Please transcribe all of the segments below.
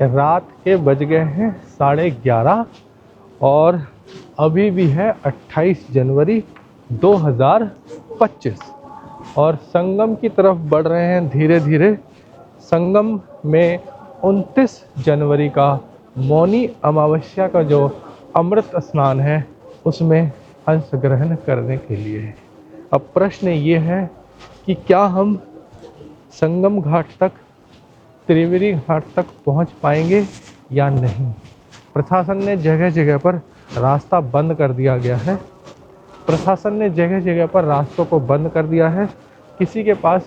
रात के बज गए हैं 11:30 और अभी भी है 28 जनवरी 2025 और संगम की तरफ बढ़ रहे हैं धीरे धीरे। संगम में 29 जनवरी का मौनी अमावस्या का जो अमृत स्नान है उसमें अंश ग्रहण करने के लिए। अब प्रश्न ये है कि क्या हम संगम घाट तक, त्रिवेणी घाट तक पहुंच पाएंगे या नहीं। प्रशासन ने जगह जगह पर रास्ता बंद कर दिया गया है। प्रशासन ने जगह जगह पर रास्तों को बंद कर दिया है। किसी के पास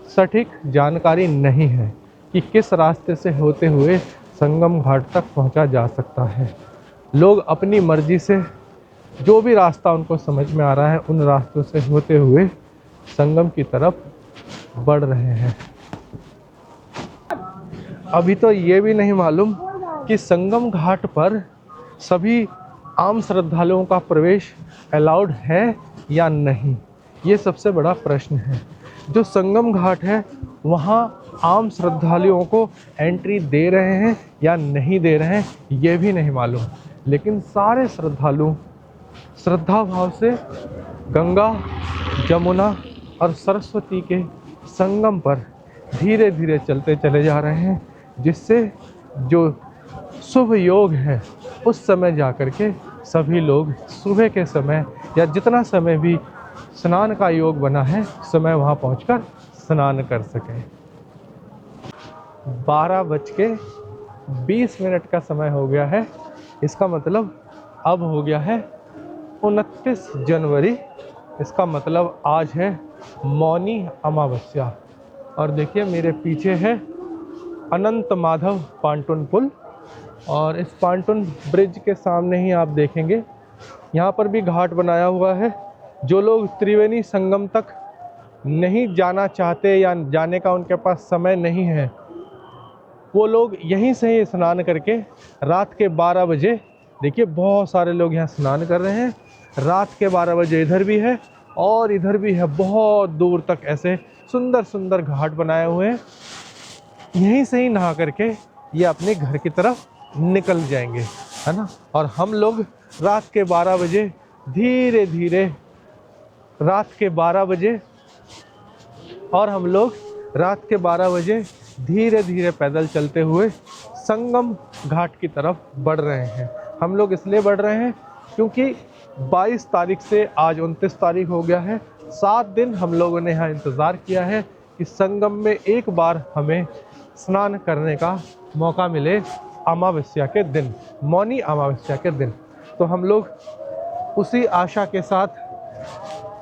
सटीक जानकारी नहीं है कि किस रास्ते से होते हुए संगम घाट तक पहुंचा जा सकता है। लोग अपनी मर्जी से जो भी रास्ता उनको समझ में आ रहा है उन रास्तों से होते हुए संगम की तरफ बढ़ रहे हैं। अभी तो ये भी नहीं मालूम कि संगम घाट पर सभी आम श्रद्धालुओं का प्रवेश अलाउड है या नहीं, ये सबसे बड़ा प्रश्न है। जो संगम घाट है वहाँ आम श्रद्धालुओं को एंट्री दे रहे हैं या नहीं दे रहे हैं ये भी नहीं मालूम, लेकिन सारे श्रद्धालु श्रद्धा भाव से गंगा, जमुना और सरस्वती के संगम पर धीरे धीरे चलते चले जा रहे हैं, जिससे जो शुभ योग है उस समय जाकर के सभी लोग सुबह के समय या जितना समय भी स्नान का योग बना है समय वहाँ पहुंचकर स्नान कर सकें। 12:20 का समय हो गया है। इसका मतलब अब हो गया है 29 जनवरी। इसका मतलब आज है मौनी अमावस्या। और देखिए मेरे पीछे है अनंत माधव पांटुन पुल और इस पांटुन ब्रिज के सामने ही आप देखेंगे यहाँ पर भी घाट बनाया हुआ है। जो लोग त्रिवेणी संगम तक नहीं जाना चाहते या जाने का उनके पास समय नहीं है वो लोग यहीं से ही स्नान करके रात के 12 बजे, देखिए बहुत सारे लोग यहाँ स्नान कर रहे हैं। रात के 12 बजे इधर भी है और इधर भी है, बहुत दूर तक ऐसे सुंदर सुंदर घाट बनाए हुए हैं। यहीं से ही नहा करके ये अपने घर की तरफ निकल जाएंगे, है ना। और हम लोग रात के 12 बजे धीरे धीरे धीरे धीरे पैदल चलते हुए संगम घाट की तरफ बढ़ रहे हैं। हम लोग इसलिए बढ़ रहे हैं क्योंकि 22 तारीख से आज 29 तारीख हो गया है। 7 दिन हम लोगों ने यहाँ इंतज़ार किया है कि संगम में एक बार हमें स्नान करने का मौका मिले अमावस्या के दिन, मौनी अमावस्या के दिन। तो हम लोग उसी आशा के साथ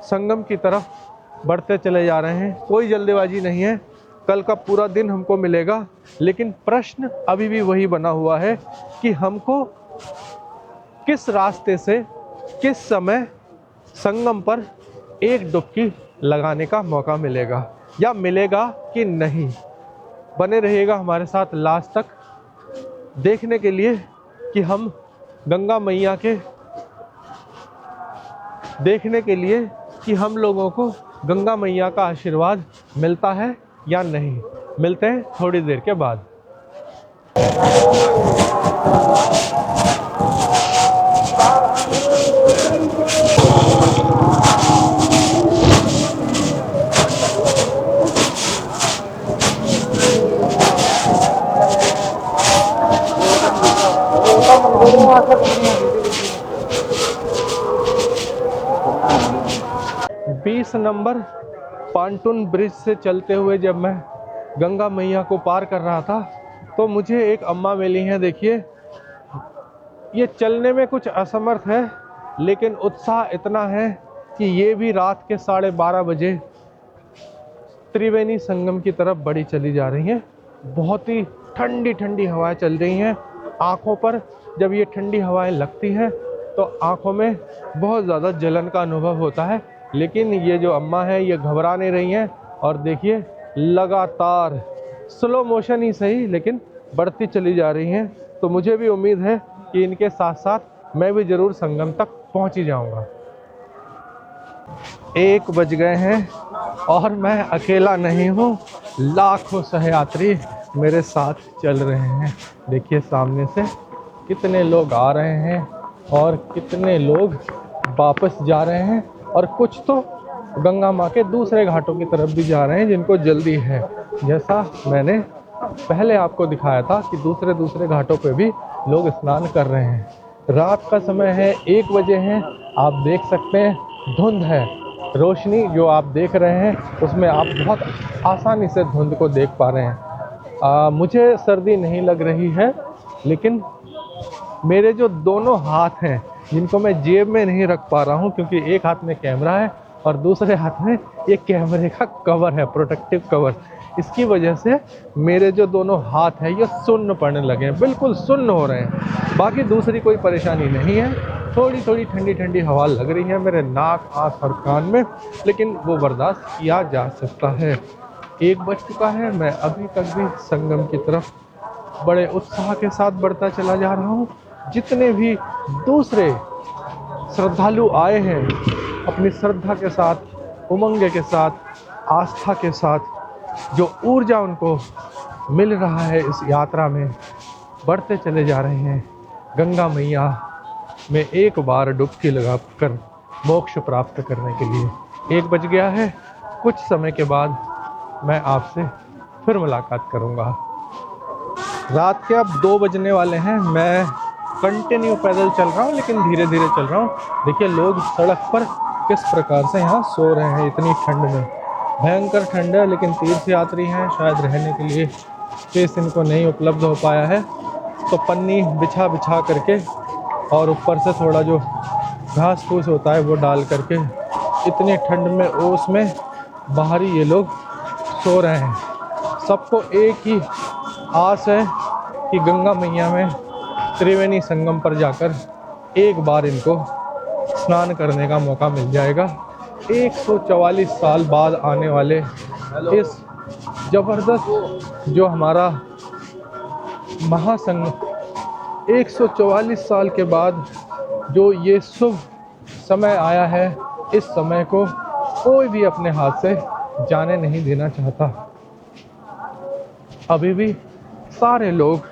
संगम की तरफ बढ़ते चले जा रहे हैं। कोई जल्दीबाजी नहीं है, कल का पूरा दिन हमको मिलेगा, लेकिन प्रश्न अभी भी वही बना हुआ है कि हमको किस रास्ते से किस समय संगम पर एक डुबकी लगाने का मौका मिलेगा या मिलेगा कि नहीं। बने रहिएगा हमारे साथ लास्ट तक देखने के लिए कि हम गंगा मैया के हम लोगों को गंगा मैया का आशीर्वाद मिलता है या नहीं। मिलते हैं थोड़ी देर के बाद। 20 नंबर पांटुन ब्रिज से चलते हुए जब मैं गंगा मैया को पार कर रहा था तो मुझे एक अम्मा मिली हैं। देखिए ये चलने में कुछ असमर्थ है लेकिन उत्साह इतना है कि ये भी रात के 12:30 बजे त्रिवेणी संगम की तरफ बढ़ी चली जा रही हैं। बहुत ही ठंडी ठंडी हवाएं चल रही हैं। आँखों पर जब ये ठंडी हवाएं लगती हैं तो आँखों में बहुत ज़्यादा जलन का अनुभव होता है, लेकिन ये जो अम्मा है ये घबरा नहीं रही हैं और देखिए लगातार स्लो मोशन ही सही लेकिन बढ़ती चली जा रही हैं। तो मुझे भी उम्मीद है कि इनके साथ साथ मैं भी ज़रूर संगम तक पहुंच ही जाऊंगा। 1 बज गए हैं और मैं अकेला नहीं हूं, लाखों सहयात्री मेरे साथ चल रहे हैं। देखिए सामने से कितने लोग आ रहे हैं और कितने लोग वापस जा रहे हैं, और कुछ तो गंगा माँ के दूसरे घाटों की तरफ भी जा रहे हैं जिनको जल्दी है। जैसा मैंने पहले आपको दिखाया था कि दूसरे दूसरे घाटों पे भी लोग स्नान कर रहे हैं। रात का समय है, 1 बजे है। आप देख सकते हैं धुंध है, रोशनी जो आप देख रहे हैं उसमें आप बहुत आसानी से धुंध को देख पा रहे हैं। मुझे सर्दी नहीं लग रही है, लेकिन मेरे जो दोनों हाथ हैं जिनको मैं जेब में नहीं रख पा रहा हूँ क्योंकि एक हाथ में कैमरा है और दूसरे हाथ में ये कैमरे का कवर है, प्रोटेक्टिव कवर। इसकी वजह से मेरे जो दोनों हाथ हैं ये सुन्न पड़ने लगे हैं, बिल्कुल सुन्न हो रहे हैं। बाकी दूसरी कोई परेशानी नहीं है। थोड़ी थोड़ी ठंडी ठंडी हवा लग रही है मेरे नाक, आँख और कान में, लेकिन वो बर्दाश्त किया जा सकता है। 1 बज चुका है, मैं अभी तक भी संगम की तरफ बड़े उत्साह के साथ बढ़ता चला जा रहा हूँ। जितने भी दूसरे श्रद्धालु आए हैं अपनी श्रद्धा के साथ, उमंग के साथ, आस्था के साथ, जो ऊर्जा उनको मिल रहा है इस यात्रा में, बढ़ते चले जा रहे हैं गंगा मैया में एक बार डुबकी लगाकर मोक्ष प्राप्त करने के लिए। 1 बज गया है, कुछ समय के बाद मैं आपसे फिर मुलाकात करूंगा। रात के अब 2 बजने वाले हैं। मैं कंटिन्यू पैदल चल रहा हूँ, लेकिन धीरे धीरे चल रहा हूँ। देखिए लोग सड़क पर किस प्रकार से यहाँ सो रहे हैं इतनी ठंड में। भयंकर ठंड है, लेकिन तीर्थ यात्री हैं, शायद रहने के लिए स्पेस इनको नहीं उपलब्ध हो पाया है, तो पन्नी बिछा बिछा करके और ऊपर से थोड़ा जो घास फूस होता है वो डाल करके इतनी ठंड में ओस में बाहर ही ये लोग सो रहे हैं। सबको एक ही आस है कि गंगा मैया में त्रिवेणी संगम पर जाकर एक बार इनको स्नान करने का मौका मिल जाएगा। 144 साल बाद आने वाले इस जबरदस्त जो हमारा महासंगम, 144 साल के बाद जो ये शुभ समय आया है, इस समय को कोई भी अपने हाथ से जाने नहीं देना चाहता। अभी भी सारे लोग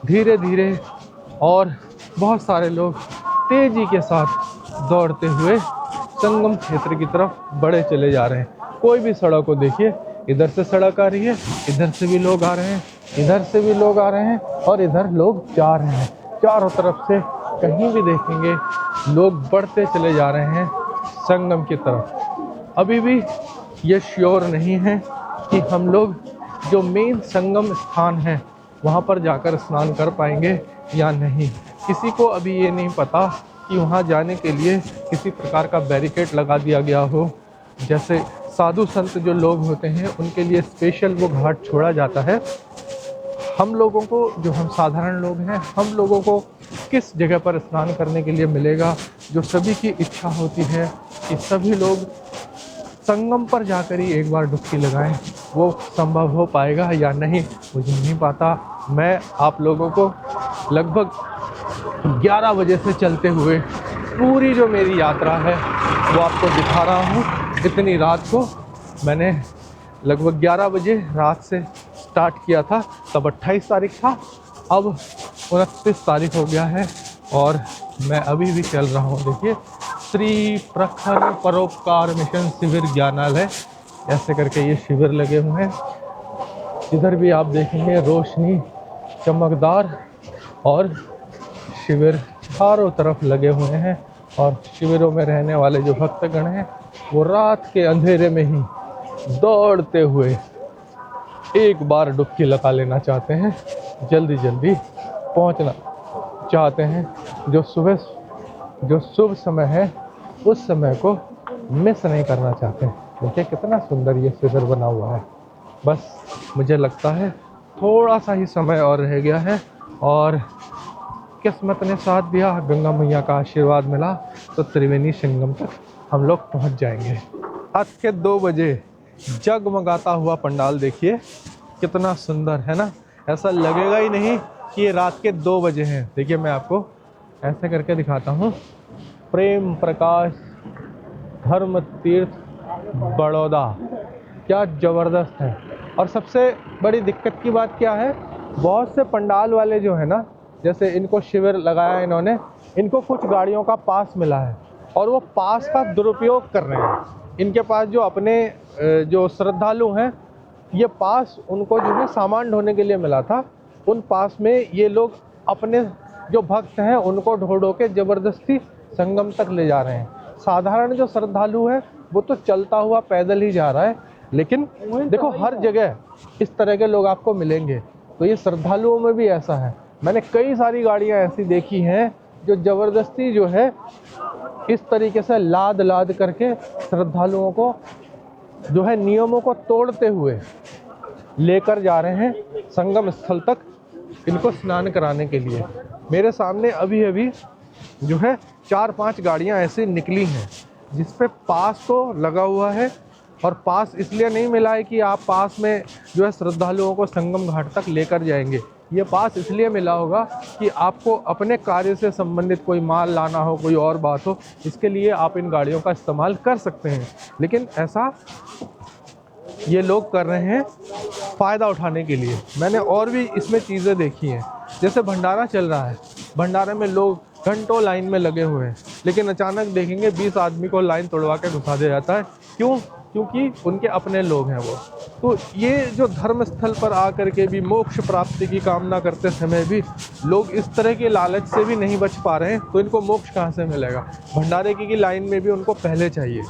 धीरे धीरे और बहुत सारे लोग तेजी के साथ दौड़ते हुए संगम क्षेत्र की तरफ बढ़े चले जा रहे हैं। कोई भी सड़क को देखिए, इधर से सड़क आ रही है, इधर से भी लोग आ रहे हैं, इधर से भी लोग आ रहे हैं और इधर लोग जा रहे हैं। चारों तरफ से कहीं भी देखेंगे लोग बढ़ते चले जा रहे हैं संगम की तरफ। अभी भी ये श्योर नहीं है कि हम लोग जो मेन संगम स्थान है वहाँ पर जाकर स्नान कर पाएंगे या नहीं। किसी को अभी ये नहीं पता कि वहाँ जाने के लिए किसी प्रकार का बैरिकेड लगा दिया गया हो। जैसे साधु संत जो लोग होते हैं उनके लिए स्पेशल वो घाट छोड़ा जाता है। हम लोगों को, जो हम साधारण लोग हैं, हम लोगों को किस जगह पर स्नान करने के लिए मिलेगा? जो सभी की इच्छा होती है कि सभी लोग संगम पर जाकर ही एक बार डुबकी लगाएं, वो संभव हो पाएगा या नहीं मुझे नहीं पता। मैं आप लोगों को लगभग 11 बजे से चलते हुए पूरी जो मेरी यात्रा है वो आपको दिखा रहा हूँ। इतनी रात को मैंने लगभग 11 बजे रात से स्टार्ट किया था, तब 28 तारीख था, अब 29 तारीख हो गया है और मैं अभी भी चल रहा हूँ। देखिए, श्री प्रखर परोपकार मिशन शिविर ज्ञानालय, ऐसे करके ये शिविर लगे हुए हैं। इधर भी आप देखेंगे रोशनी चमकदार और शिविर चारों तरफ लगे हुए हैं और शिविरों में रहने वाले जो भक्तगण हैं वो रात के अंधेरे में ही दौड़ते हुए एक बार डुबकी लगा लेना चाहते हैं, जल्दी जल्दी पहुंचना चाहते हैं। जो शुभ समय है उस समय को मिस नहीं करना चाहते हैं। देखिए कितना सुंदर ये शिविर बना हुआ है। बस मुझे लगता है थोड़ा सा ही समय और रह गया है और किस्मत ने साथ दिया, गंगा मैया का आशीर्वाद मिला तो त्रिवेणी संगम तक हम लोग पहुंच जाएंगे। रात के 2 बजे जगमगाता हुआ पंडाल देखिए कितना सुंदर है ना। ऐसा लगेगा ही नहीं कि ये रात के 2 बजे हैं। देखिए मैं आपको ऐसे करके दिखाता हूँ। प्रेम प्रकाश धर्म तीर्थ बड़ौदा, क्या ज़बरदस्त है। और सबसे बड़ी दिक्कत की बात क्या है, बहुत से पंडाल वाले जो है ना, जैसे इनको शिविर लगाया इन्होंने, इनको कुछ गाड़ियों का पास मिला है और वो पास का दुरुपयोग कर रहे हैं। इनके पास जो अपने जो श्रद्धालु हैं, ये पास उनको जो है सामान ढोने के लिए मिला था, उन पास में ये लोग अपने जो भक्त हैं उनको ढो ढो के ज़बरदस्ती संगम तक ले जा रहे हैं। साधारण जो श्रद्धालु है वो तो चलता हुआ पैदल ही जा रहा है, लेकिन देखो हर जगह इस तरह के लोग आपको मिलेंगे। तो ये श्रद्धालुओं में भी ऐसा है। मैंने कई सारी गाड़ियाँ ऐसी देखी हैं जो ज़बरदस्ती जो है इस तरीके से लाद लाद करके श्रद्धालुओं को जो है नियमों को तोड़ते हुए लेकर जा रहे हैं संगम स्थल तक, इनको स्नान कराने के लिए। मेरे सामने अभी अभी जो है 4-5 गाड़ियां ऐसे निकली हैं जिस पे पास तो लगा हुआ है, और पास इसलिए नहीं मिला है कि आप पास में जो है श्रद्धालुओं को संगम घाट तक लेकर जाएंगे। ये पास इसलिए मिला होगा कि आपको अपने कार्य से संबंधित कोई माल लाना हो, कोई और बात हो, इसके लिए आप इन गाड़ियों का इस्तेमाल कर सकते हैं। लेकिन ऐसा ये लोग कर रहे हैं फ़ायदा उठाने के लिए। मैंने और भी इसमें चीज़ें देखी हैं, जैसे भंडारा चल रहा है, भंडारे में लोग घंटों लाइन में लगे हुए हैं, लेकिन अचानक देखेंगे 20 आदमी को लाइन तोड़वा के घुसा दिया जाता है। क्यों? क्योंकि उनके अपने लोग हैं वो। तो ये जो धर्म स्थल पर आकर के भी मोक्ष प्राप्ति की कामना करते समय भी लोग इस तरह के लालच से भी नहीं बच पा रहे हैं, तो इनको मोक्ष कहाँ से मिलेगा? भंडारे की लाइन में भी उनको पहले चाहिए।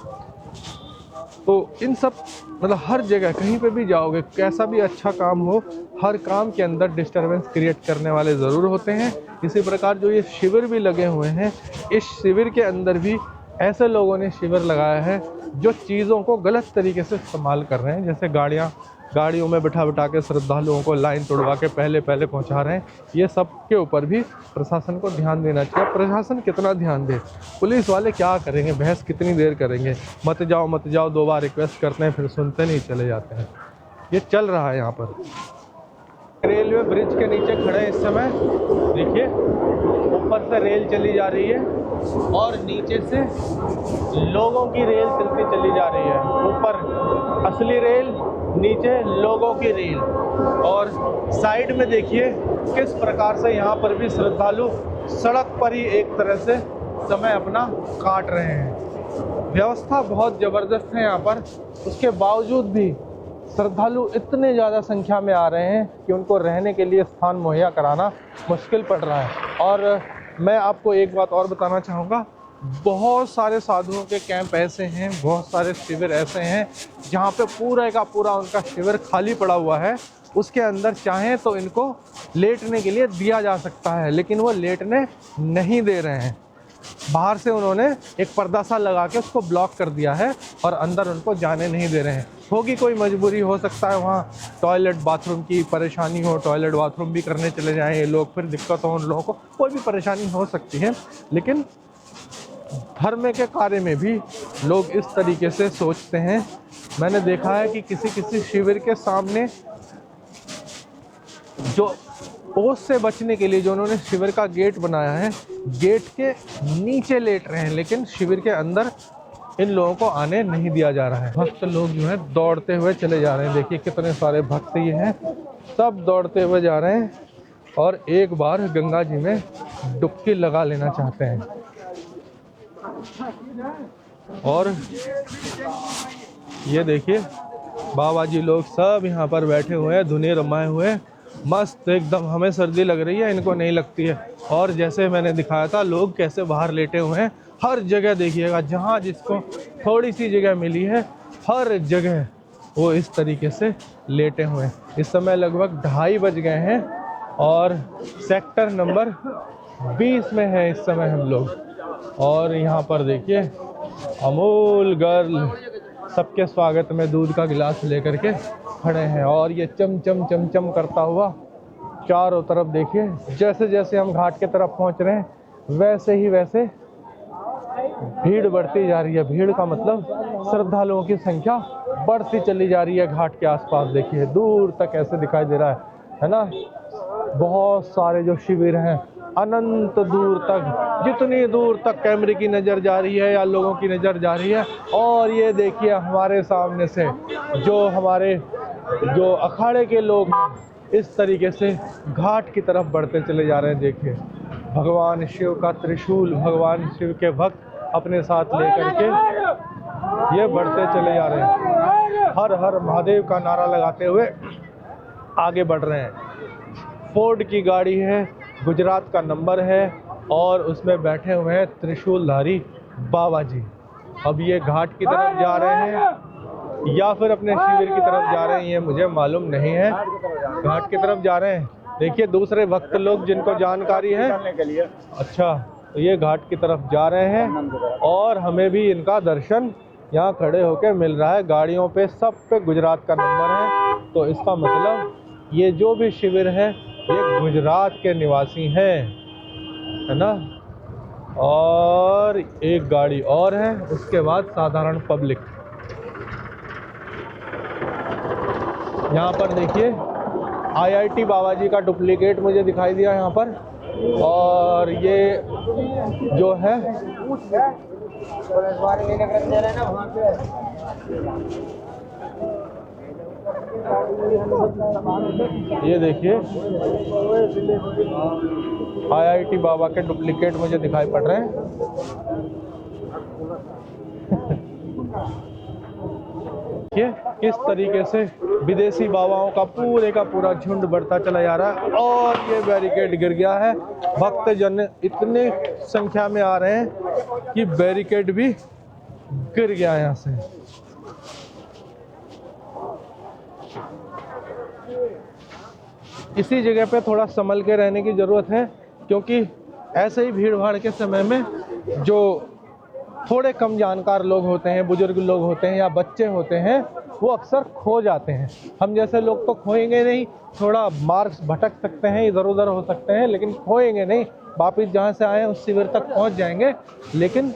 तो इन सब मतलब हर जगह कहीं पे भी जाओगे, कैसा भी अच्छा काम हो, हर काम के अंदर डिस्टरबेंस क्रिएट करने वाले ज़रूर होते हैं। इसी प्रकार जो ये शिविर भी लगे हुए हैं, इस शिविर के अंदर भी ऐसे लोगों ने शिविर लगाया है जो चीज़ों को गलत तरीके से इस्तेमाल कर रहे हैं। जैसे गाड़ियों में बिठा बिठा के श्रद्धालुओं को लाइन तोड़वा के पहले पहुंचा रहे हैं। ये सब के ऊपर भी प्रशासन को ध्यान देना चाहिए। प्रशासन कितना ध्यान दे, पुलिस वाले क्या करेंगे, बहस कितनी देर करेंगे, मत जाओ 2 बार रिक्वेस्ट करते हैं, फिर सुनते नहीं, चले जाते हैं। ये चल रहा है यहाँ पर। रेलवे ब्रिज के नीचे खड़े हैं इस समय, देखिए ऊपर से रेल चली जा रही है और नीचे से लोगों की रेल चलती चली जा रही है। ऊपर असली रेल, नीचे लोगों की रेल। और साइड में देखिए किस प्रकार से यहाँ पर भी श्रद्धालु सड़क पर ही एक तरह से समय अपना काट रहे हैं। व्यवस्था बहुत ज़बरदस्त है यहाँ पर, उसके बावजूद भी श्रद्धालु इतने ज़्यादा संख्या में आ रहे हैं कि उनको रहने के लिए स्थान मुहैया कराना मुश्किल पड़ रहा है। और मैं आपको एक बात और बताना चाहूँगा, बहुत सारे साधुओं के कैंप ऐसे हैं, बहुत सारे शिविर ऐसे हैं जहाँ पे पूरा का पूरा उनका शिविर खाली पड़ा हुआ है। उसके अंदर चाहें तो इनको लेटने के लिए दिया जा सकता है, लेकिन वो लेटने नहीं दे रहे हैं। बाहर से उन्होंने एक पर्दा सा लगा के उसको ब्लॉक कर दिया है और अंदर उनको जाने नहीं दे रहे हैं। होगी कोई मजबूरी, हो सकता है वहाँ टॉयलेट बाथरूम की परेशानी हो, टॉयलेट बाथरूम भी करने चले जाएं ये लोग, फिर दिक्कत हो उन लोगों को, कोई भी परेशानी हो सकती है। लेकिन धर्म के कार्य में भी लोग इस तरीके से सोचते हैं। मैंने देखा है कि किसी शिविर के सामने जो ओस से बचने के लिए जो उन्होंने शिविर का गेट बनाया है, गेट के नीचे लेट रहे हैं, लेकिन शिविर के अंदर इन लोगों को आने नहीं दिया जा रहा है। भक्त लोग जो है दौड़ते हुए चले जा रहे हैं। देखिए कितने सारे भक्त ये हैं, सब दौड़ते हुए जा रहे हैं और एक बार गंगा जी में डुबकी लगा लेना चाहते हैं। और ये देखिए बाबा जी लोग सब यहाँ पर बैठे हुए हैं, धुनी रमाए हुए हैं, मस्त एकदम। हमें सर्दी लग रही है, इनको नहीं लगती है। और जैसे मैंने दिखाया था लोग कैसे बाहर लेटे हुए हैं, हर जगह देखिएगा, जहाँ जिसको थोड़ी सी जगह मिली है हर जगह वो इस तरीके से लेटे हुए हैं। इस समय लगभग 2:30 बज गए हैं और सेक्टर नंबर 20 में है इस समय हम लोग। और यहाँ पर देखिए अमूल गर्ल सबके स्वागत में दूध का गिलास लेकर के खड़े हैं और ये चम चम चम चम करता हुआ चारों तरफ देखिए। जैसे जैसे हम घाट के तरफ पहुँच रहे हैं वैसे भीड़ बढ़ती जा रही है। भीड़ का मतलब श्रद्धालुओं की संख्या बढ़ती चली जा रही है। घाट के आसपास देखिए दूर तक ऐसे दिखाई दे रहा है ना। बहुत सारे जो शिविर हैं अनंत दूर तक, जितनी दूर तक कैमरे की नज़र जा रही है या लोगों की नज़र जा रही है। और ये देखिए हमारे सामने से जो हमारे जो अखाड़े के लोग हैं इस तरीके से घाट की तरफ बढ़ते चले जा रहे हैं। देखिए भगवान शिव का त्रिशूल भगवान शिव के भक्त अपने साथ लेकर के ये बढ़ते चले जा रहे हैं, हर हर महादेव का नारा लगाते हुए आगे बढ़ रहे हैं। फोर्ड की गाड़ी है, गुजरात का नंबर है और उसमें बैठे हुए हैं त्रिशूलधारी बाबा जी। अब ये घाट की तरफ जा रहे हैं या फिर अपने शिविर की तरफ जा रहे हैं ये मुझे मालूम नहीं है। घाट की तरफ जा रहे हैं। देखिए दूसरे भक्त लोग जिनको जानकारी है, अच्छा तो ये घाट की तरफ जा रहे हैं और हमें भी इनका दर्शन यहाँ खड़े होकर मिल रहा है। गाड़ियों पे सब पे गुजरात का नंबर है, तो इसका मतलब ये जो भी शिविर है ये गुजरात के निवासी हैं, है ना। और एक गाड़ी और है, उसके बाद साधारण पब्लिक। यहाँ पर देखिए IIT बाबा जी का डुप्लीकेट मुझे दिखाई दिया यहाँ पर। और ये जो है ये देखिए IIT बाबा के डुप्लीकेट मुझे दिखाई पड़ रहे हैं। ये किस तरीके से विदेशी बाबाओं का पूरा झुंड बढ़ता चला जा रहा है और ये बैरिकेड गिर गया है। भक्तजन इतने संख्या में आ रहे हैं कि बैरिकेड भी गिर गया यहाँ से। इसी जगह पे थोड़ा संभल के रहने की ज़रूरत है, क्योंकि ऐसे ही भीड़ भाड़ के समय में जो थोड़े कम जानकार लोग होते हैं, बुजुर्ग लोग होते हैं या बच्चे होते हैं, वो अक्सर खो जाते हैं। हम जैसे लोग तो खोएंगे नहीं, थोड़ा मार्ग भटक सकते हैं, इधर उधर हो सकते हैं, लेकिन खोएंगे नहीं। वापिस जहाँ से आए उस शिविर तक पहुँच जाएंगे। लेकिन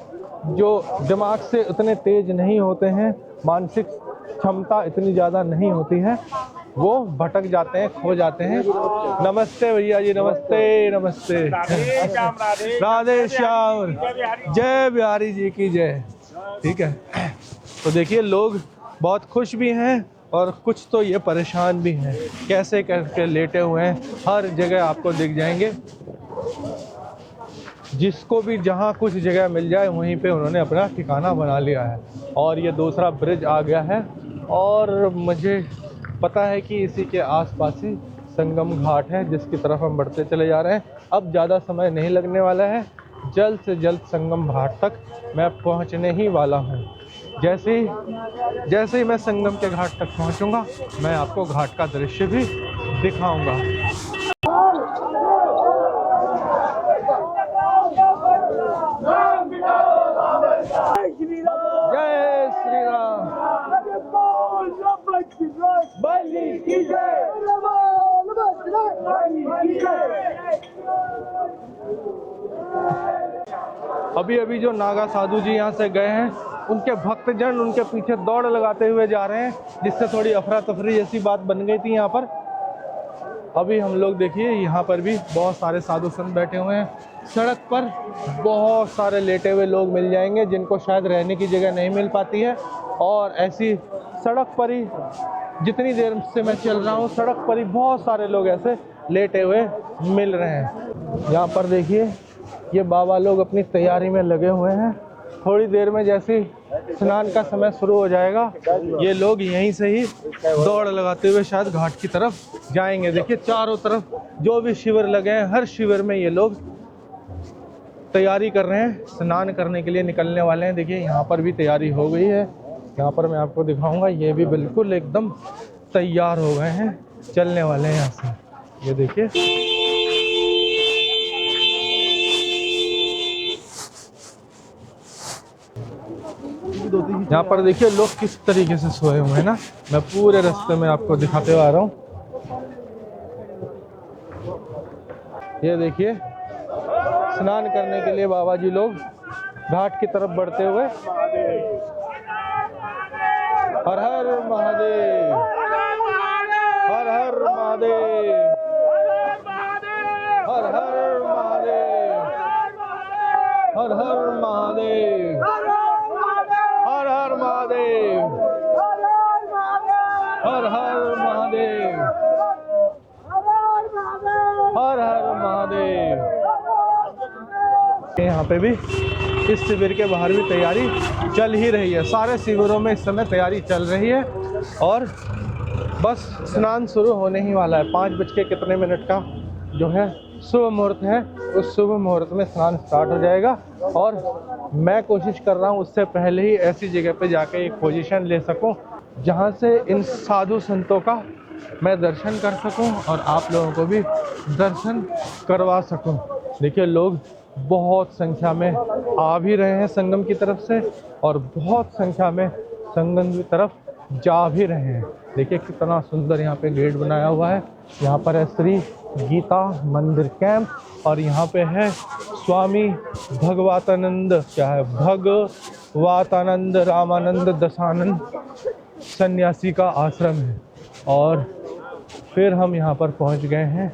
जो दिमाग से उतने तेज नहीं होते हैं, मानसिक क्षमता इतनी ज़्यादा नहीं होती है, वो भटक जाते हैं, खो जाते हैं। नमस्ते भैया जी, नमस्ते नमस्ते। राधे श्याम, जय बिहारी जी की जय। ठीक है, तो देखिए लोग बहुत खुश भी हैं और कुछ तो ये परेशान भी हैं। कैसे करके लेटे हुए हैं, हर जगह आपको दिख जाएंगे। जिसको भी जहाँ कुछ जगह मिल जाए वहीं पे उन्होंने अपना ठिकाना बना लिया है। और ये दूसरा ब्रिज आ गया है और मुझे पता है कि इसी के आसपास ही संगम घाट है, जिसकी तरफ हम बढ़ते चले जा रहे हैं। अब ज़्यादा समय नहीं लगने वाला है, जल्द से जल्द संगम घाट तक मैं पहुंचने ही वाला हूं। जैसे ही मैं संगम के घाट तक पहुंचूंगा, मैं आपको घाट का दृश्य भी दिखाऊंगा। जय श्री राम। अभी जो नागा साधु जी यहाँ से गए हैं, उनके भक्तजन उनके पीछे दौड़ लगाते हुए जा रहे हैं, जिससे थोड़ी अफरा तफरी जैसी बात बन गई थी यहाँ पर। अभी हम लोग देखिए यहाँ पर भी बहुत सारे साधु संत बैठे हुए हैं। सड़क पर बहुत सारे लेटे हुए लोग मिल जाएंगे जिनको शायद रहने की जगह नहीं मिल पाती है। और ऐसी सड़क पर ही जितनी देर से मैं चल रहा हूँ, सड़क पर ही बहुत सारे लोग ऐसे लेटे हुए मिल रहे हैं। यहाँ पर देखिए ये बाबा लोग अपनी तैयारी में लगे हुए हैं। थोड़ी देर में जैसे स्नान का समय शुरू हो जाएगा, ये लोग यहीं से ही दौड़ लगाते हुए शायद घाट की तरफ जाएंगे। देखिए चारों तरफ जो भी शिविर लगे हैं, हर शिविर में ये लोग तैयारी कर रहे हैं, स्नान करने के लिए निकलने वाले हैं। देखिए यहाँ पर भी तैयारी हो गई है। यहाँ पर मैं आपको दिखाऊंगा, ये भी बिल्कुल एकदम तैयार हो गए हैं, चलने वाले हैं यहाँ से। ये देखिए यहाँ पर देखिए लोग किस तरीके से सोए हुए हैं ना। मैं पूरे रास्ते में आपको दिखाते हुए आ रहा हूँ। ये देखिए स्नान करने के लिए बाबा जी लोग घाट की तरफ बढ़ते हुए। हर हर महादेव, हर हर महादेव, हर हर महादेव, हर हर महादेव, हर हर महादेव, हर हर महादेव। यहाँ पे भी इस शिविर के बाहर भी तैयारी चल ही रही है। सारे शिविरों में इस समय तैयारी चल रही है और बस स्नान शुरू होने ही वाला है। 5 बज के कितने मिनट का जो है शुभ मुहूर्त है, उस शुभ मुहूर्त में स्नान स्टार्ट हो जाएगा। और मैं कोशिश कर रहा हूँ उससे पहले ही ऐसी जगह पे जाके एक पोजीशन ले सकूँ जहाँ से इन साधु संतों का मैं दर्शन कर सकूँ और आप लोगों को भी दर्शन करवा सकूँ। देखिए लोग बहुत संख्या में आ भी रहे हैं संगम की तरफ से और बहुत संख्या में संगम की तरफ जा भी रहे हैं। देखिए कितना सुंदर यहाँ पे गेट बनाया हुआ है। यहाँ पर है श्री गीता मंदिर कैंप और यहाँ पे है स्वामी भगवतानंद, क्या है, भगवतानंद रामानंद दशानंद सन्यासी का आश्रम है। और फिर हम यहाँ पर पहुँच गए हैं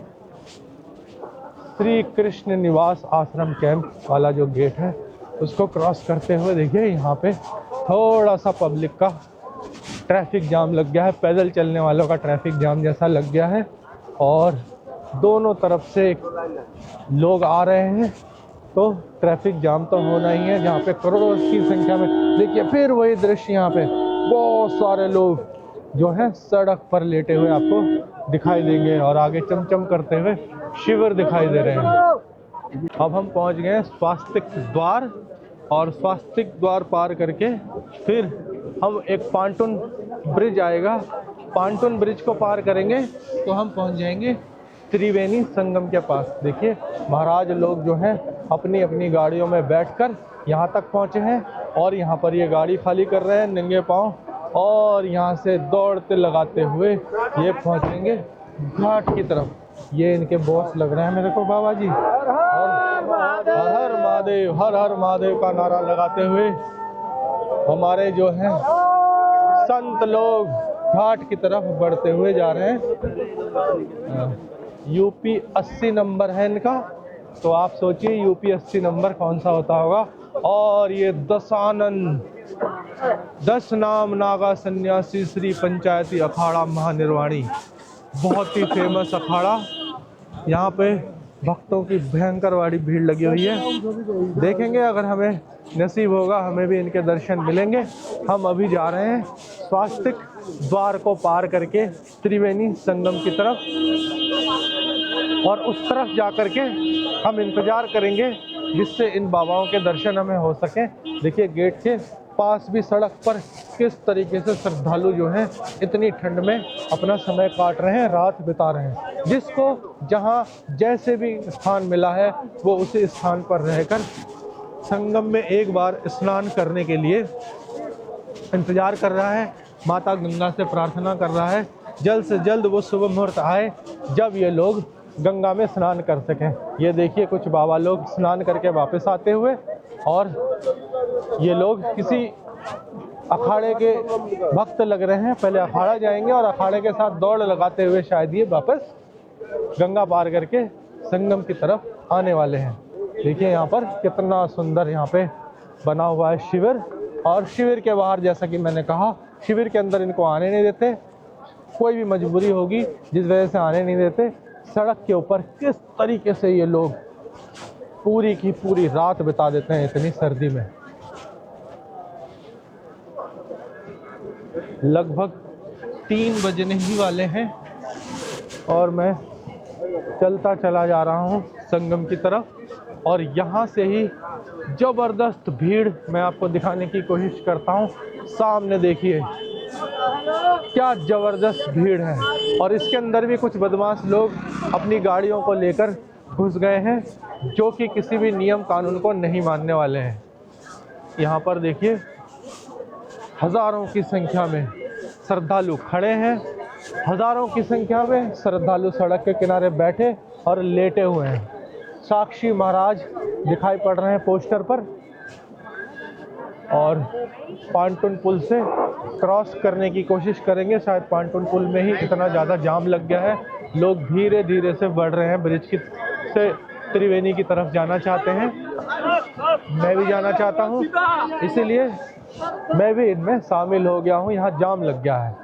श्री कृष्ण निवास आश्रम कैंप वाला जो गेट है उसको क्रॉस करते हुए देखिए यहाँ पे थोड़ा सा पब्लिक का ट्रैफिक जाम लग गया है। पैदल चलने वालों का ट्रैफिक जाम जैसा लग गया है और दोनों तरफ से लोग आ रहे हैं तो ट्रैफिक जाम तो होना ही है। जहाँ पे करोड़ों की संख्या में देखिए फिर वही दृश्य, यहाँ पे बहुत सारे लोग जो है सड़क पर लेटे हुए आपको दिखाई देंगे और आगे चमचम करते हुए शिविर दिखाई दे रहे हैं। अब हम पहुंच गए स्वास्तिक द्वार और स्वास्तिक द्वार पार करके फिर हम एक पांटून ब्रिज आएगा, पांटून ब्रिज को पार करेंगे तो हम पहुंच जाएंगे त्रिवेणी संगम के पास। देखिए महाराज लोग जो हैं अपनी अपनी गाड़ियों में बैठकर यहाँ तक पहुँचे हैं और यहाँ पर ये गाड़ी खाली कर रहे हैं नंगे पाँव और यहाँ से दौड़ते लगाते हुए ये पहुँचेंगे घाट की तरफ। ये इनके बॉस लग रहे हैं मेरे को बाबा जी, और हर हर महादेव, हर हर महादेव का नारा लगाते हुए हमारे जो हैं संत लोग घाट की तरफ बढ़ते हुए जा रहे हैं। यूपी 80 नंबर है इनका, तो आप सोचिए यूपी 80 नंबर कौन सा होता होगा। और ये दशानन 10 नाम नागा सन्यासी श्री पंचायती अखाड़ा महानिर्वाणी, बहुत ही फेमस अखाड़ा। यहाँ पे भक्तों की भयंकर वाली भीड़ लगी हुई है। देखेंगे अगर हमें नसीब होगा हमें भी इनके दर्शन मिलेंगे। हम अभी जा रहे हैं स्वास्तिक द्वार को पार करके त्रिवेणी संगम की तरफ और उस तरफ जा कर के हम इंतज़ार करेंगे जिससे इन बाबाओं के दर्शन हमें हो सके। देखिए गेट के पास भी सड़क पर किस तरीके से श्रद्धालु जो हैं इतनी ठंड में अपना समय काट रहे हैं, रात बिता रहे हैं। जिसको जहां जैसे भी स्थान मिला है वो उसी स्थान पर रहकर संगम में एक बार स्नान करने के लिए इंतज़ार कर रहा है। माता गंगा से प्रार्थना कर रहा है जल्द से जल्द वो शुभ मुहूर्त आए जब ये लोग गंगा में स्नान कर सकें। ये देखिए कुछ बाबा लोग स्नान करके वापस आते हुए और ये लोग किसी अखाड़े के भक्त लग रहे हैं। पहले अखाड़ा जाएंगे और अखाड़े के साथ दौड़ लगाते हुए शायद ये वापस गंगा पार करके संगम की तरफ आने वाले हैं। देखिए यहाँ पर कितना सुंदर यहाँ पे बना हुआ है शिविर। और शिविर के बाहर जैसा कि मैंने कहा शिविर के अंदर इनको आने नहीं देते, कोई भी मजबूरी होगी जिस वजह से आने नहीं देते। सड़क के ऊपर किस तरीके से ये लोग पूरी की पूरी रात बिता देते हैं इतनी सर्दी में। लगभग 3 बजने ही वाले हैं और मैं चलता चला जा रहा हूँ संगम की तरफ और यहाँ से ही ज़बरदस्त भीड़ मैं आपको दिखाने की कोशिश करता हूँ। सामने देखिए क्या ज़बरदस्त भीड़ है और इसके अंदर भी कुछ बदमाश लोग अपनी गाड़ियों को लेकर घुस गए हैं जो कि किसी भी नियम कानून को नहीं मानने वाले हैं। यहाँ पर देखिए हज़ारों की संख्या में श्रद्धालु खड़े हैं, हज़ारों की संख्या में श्रद्धालु सड़क के किनारे बैठे और लेटे हुए हैं। साक्षी महाराज दिखाई पड़ रहे हैं पोस्टर पर और पांटून पुल से क्रॉस करने की कोशिश करेंगे। शायद पांटून पुल में ही इतना ज़्यादा जाम लग गया है, लोग धीरे धीरे से बढ़ रहे हैं। ब्रिज की से त्रिवेणी की तरफ जाना चाहते हैं, मैं भी जाना चाहता हूँ, इसीलिए मैं भी इनमें शामिल हो गया हूँ। यहाँ जाम लग गया है।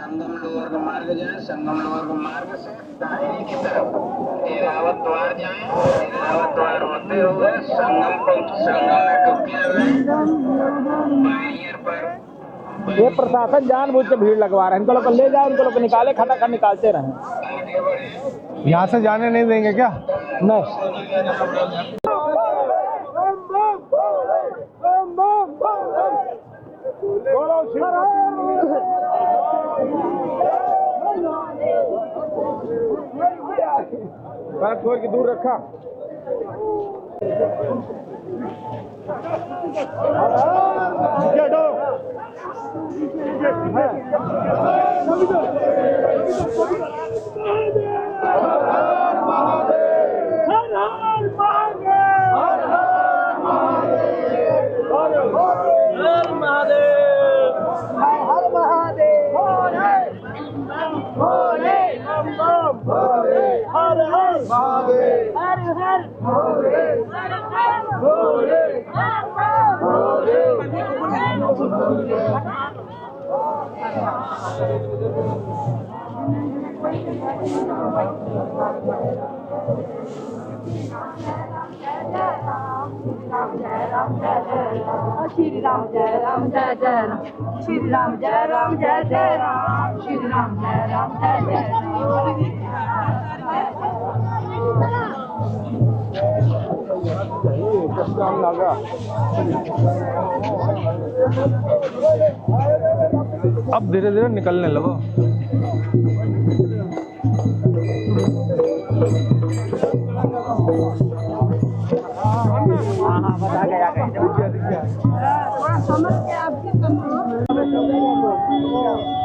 संगम लोअर का मार्ग जाए, संगम लोअर का मार्ग से दाहिने की तरफ एरावत द्वार जाए, एरावत द्वार होते हुए संगम में डुबकी लगाए, बैरियर पर। ये प्रशासन जानबूझ के भीड़ लगवा रहा है, इनको लोग को ले जाए, इनको लोग को निकाले, खटाखट निकालते रहे। आगे बढ़े। यहाँ से जाने नहीं देंगे क्या? नहीं। पैर छोड़ के दूर रखा। श्री राम जय राम जय जय राम, श्री राम जय राम जय जय राम, श्री राम जय राम जय जय अब धीरे धीरे निकलने लगो।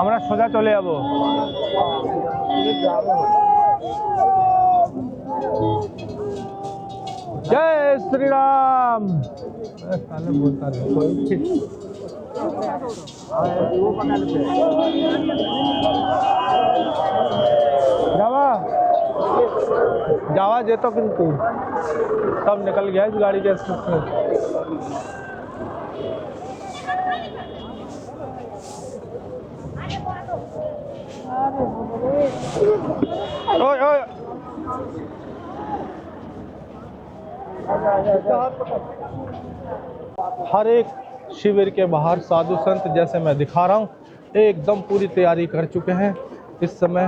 हमरा सोजा चले अब जय श्री राम। साले बोलता नहीं कोई। जावा जावा जे तो किंतु तब निकल गया इस गाड़ी के से। ओए ओए हर एक शिविर के बाहर साधु संत जैसे मैं दिखा रहा हूँ एकदम पूरी तैयारी कर चुके हैं। इस समय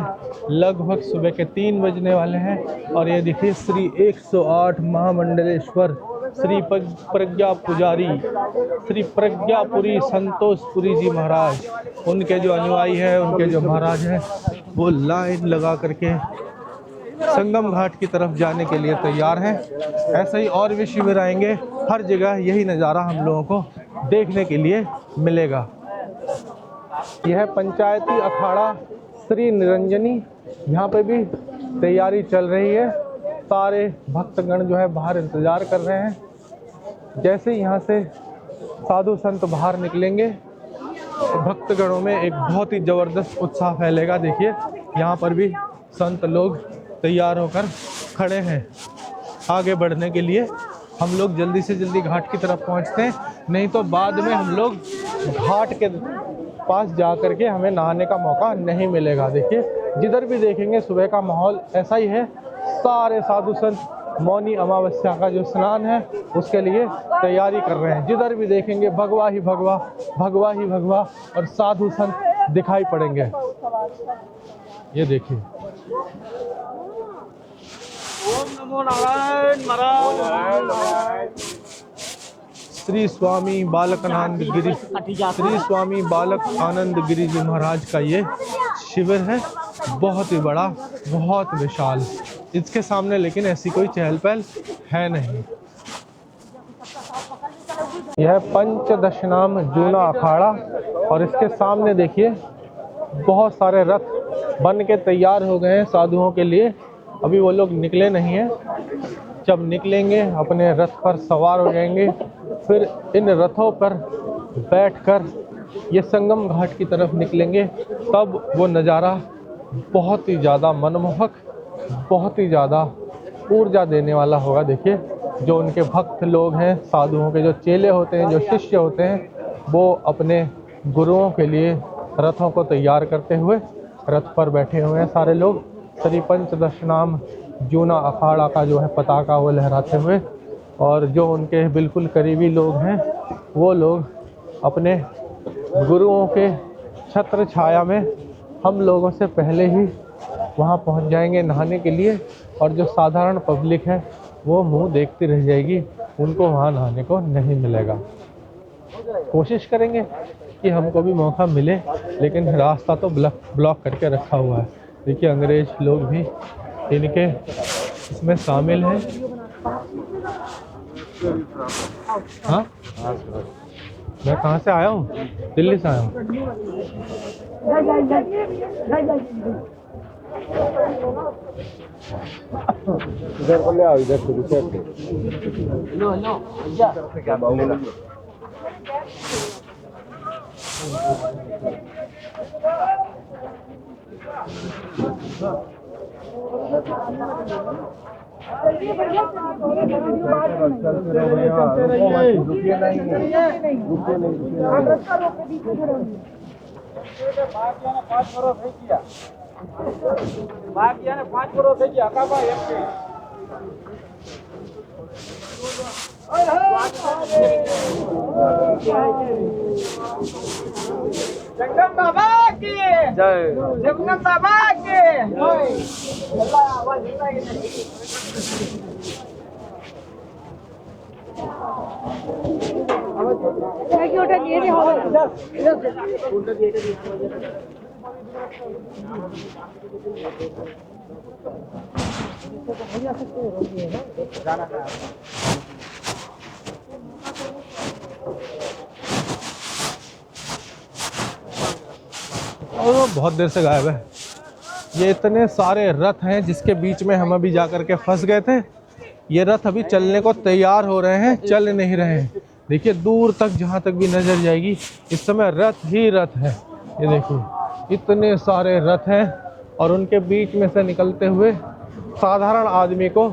लगभग सुबह के 3 बजने वाले हैं और ये देखिए श्री 108 महामंडलेश्वर श्री प्रज्ञा पुजारी श्री प्रज्ञापुरी संतोषपुरी जी महाराज, उनके जो अनुयायी हैं, उनके जो महाराज हैं, वो लाइन लगा करके संगम घाट की तरफ जाने के लिए तैयार हैं। ऐसे ही और भी शिविर आएंगे, हर जगह यही नज़ारा हम लोगों को देखने के लिए मिलेगा। यह पंचायती अखाड़ा श्री निरंजनी, यहाँ पे भी तैयारी चल रही है। सारे भक्तगण जो है बाहर इंतज़ार कर रहे हैं। जैसे यहाँ से साधु संत बाहर निकलेंगे, भक्तगणों में एक बहुत ही ज़बरदस्त उत्साह फैलेगा। देखिए यहाँ पर भी संत लोग तैयार होकर खड़े हैं आगे बढ़ने के लिए। हम लोग जल्दी से जल्दी घाट की तरफ पहुँचते हैं, नहीं तो बाद में हम लोग घाट के पास जा कर के हमें नहाने का मौका नहीं मिलेगा। देखिए जिधर भी देखेंगे सुबह का माहौल ऐसा ही है। सारे साधु संत मौनी अमावस्या का जो स्नान है उसके लिए तैयारी कर रहे हैं। जिधर भी देखेंगे भगवा ही भगवा, भगवा ही भगवा और साधु संत दिखाई पड़ेंगे। ये देखिए ओम नमो नारायण महाराज। श्री स्वामी बालकानंद गिरी, श्री स्वामी बालक आनंद गिरी जी महाराज का ये शिविर है। बहुत ही बड़ा, बहुत विशाल। इसके सामने लेकिन ऐसी कोई चहल पहल है नहीं। यह पंचदशनाम जूना अखाड़ा और इसके सामने देखिए बहुत सारे रथ बन के तैयार हो गए हैं साधुओं के लिए। अभी वो लोग निकले नहीं हैं, जब निकलेंगे अपने रथ पर सवार हो जाएंगे, फिर इन रथों पर बैठकर ये संगम घाट की तरफ निकलेंगे। तब वो नज़ारा बहुत ही ज़्यादा मनमोहक, बहुत ही ज़्यादा ऊर्जा देने वाला होगा। देखिए जो उनके भक्त लोग हैं, साधुओं के जो चेले होते हैं, जो शिष्य होते हैं, वो अपने गुरुओं के लिए रथों को तैयार करते हुए रथ पर बैठे हुए हैं सारे लोग। श्री पंचदशनाम जूना अखाड़ा का जो है पताका वो लहराते हुए, और जो उनके बिल्कुल करीबी लोग हैं वो लोग अपने गुरुओं के छत्र छाया में हम लोगों से पहले ही वहाँ पहुँच जाएंगे नहाने के लिए, और जो साधारण पब्लिक है वो मुंह देखती रह जाएगी, उनको वहाँ नहाने को नहीं मिलेगा। कोशिश करेंगे कि हमको भी मौका मिले, लेकिन रास्ता तो ब्लॉक करके रखा हुआ है। देखिए अंग्रेज लोग भी इनके इसमें शामिल हैं। हाँ, मैं कहाँ से आया हूँ? दिल्ली से आया हूँ। इधर को ले आओ, इधर से जगदम बाबा की जय, जगदम बाबा की और बहुत देर से गायब है। ये इतने सारे रथ हैं जिसके बीच में हम अभी जा कर के फंस गए थे। ये रथ अभी चलने को तैयार हो रहे हैं, चल नहीं रहे हैं। देखिए दूर तक जहाँ तक भी नजर जाएगी इस समय रथ ही रथ है। ये देखिए इतने सारे रथ हैं, और उनके बीच में से निकलते हुए साधारण आदमी को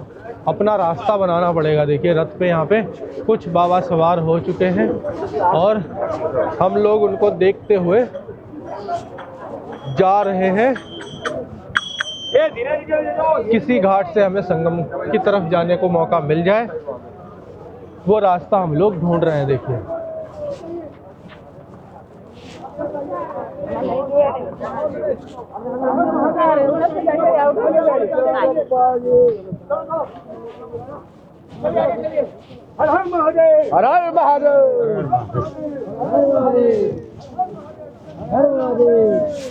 अपना रास्ता बनाना पड़ेगा। देखिए रथ पे यहाँ पे कुछ बाबा सवार हो चुके हैं, और हम लोग उनको देखते हुए जा रहे हैं। किसी घाट से हमें संगम की तरफ जाने को मौका मिल जाए, वो रास्ता हम लोग ढूंढ रहे हैं। देखिए हर हर महादेव, हर हर महादेव, हर महादेव।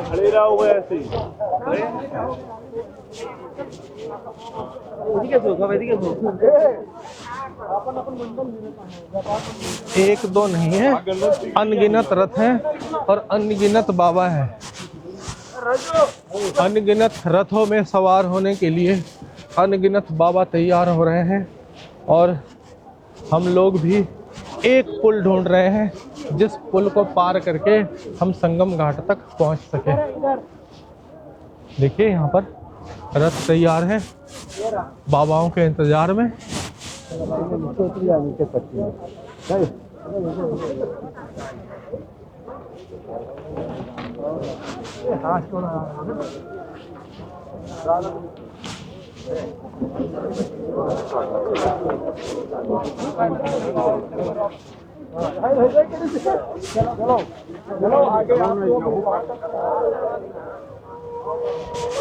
खड़े रहोगे ऐसे ही। एक दो नहीं है, अनगिनत रथ हैं और अनगिनत बाबा हैं। अनगिनत रथों में सवार होने के लिए अनगिनत बाबा तैयार हो रहे हैं, और हम लोग भी एक पुल ढूंढ रहे हैं जिस पुल को पार करके हम संगम घाट तक पहुंच सके। देखिए यहाँ पर रथ तैयार है बाबाओं के इंतजार में।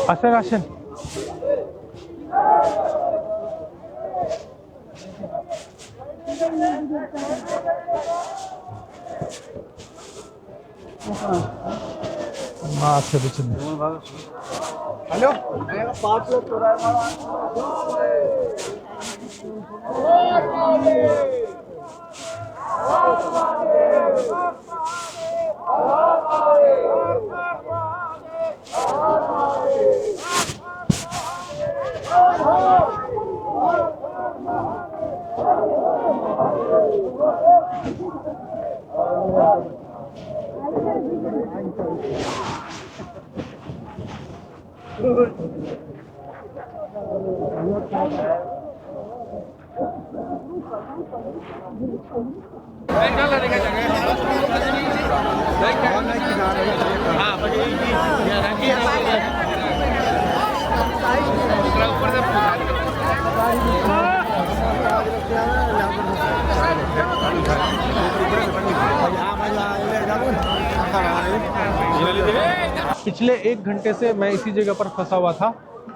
आसन आसन। माथे बिछे हेलो 5 लोग तो रहा पिछले 1 घंटे से मैं इसी जगह पर फंसा हुआ था।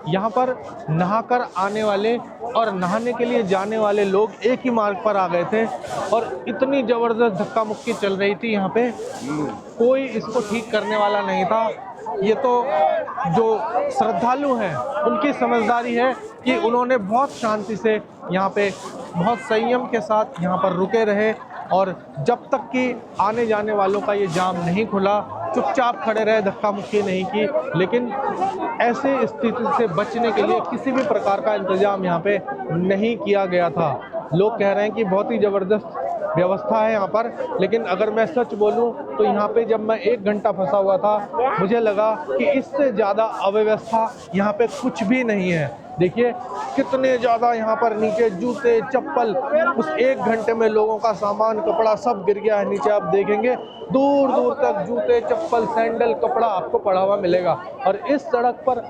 यहाँ पर नहाकर आने वाले और नहाने के लिए जाने वाले लोग एक ही मार्ग पर आ गए थे और इतनी ज़बरदस्त धक्का मुक्की चल रही थी यहाँ पे, कोई इसको ठीक करने वाला नहीं था। ये तो जो श्रद्धालु हैं उनकी समझदारी है कि उन्होंने बहुत शांति से यहाँ पे बहुत संयम के साथ यहाँ पर रुके रहे और जब तक कि आने जाने वालों का ये जाम नहीं खुला चुपचाप खड़े रहे, धक्का मुक्की नहीं की। लेकिन ऐसे स्थिति से बचने के लिए किसी भी प्रकार का इंतजाम यहाँ पे नहीं किया गया था। लोग कह रहे हैं कि बहुत ही ज़बरदस्त व्यवस्था है यहाँ पर, लेकिन अगर मैं सच बोलूँ तो यहाँ पे जब मैं 1 घंटा फंसा हुआ था मुझे लगा कि इससे ज़्यादा अव्यवस्था यहाँ पे कुछ भी नहीं है। देखिए कितने ज़्यादा यहाँ पर नीचे जूते चप्पल, उस 1 घंटे में लोगों का सामान कपड़ा सब गिर गया है नीचे। आप देखेंगे दूर दूर तक जूते चप्पल सैंडल कपड़ा आपको पड़ा हुआ मिलेगा। और इस सड़क पर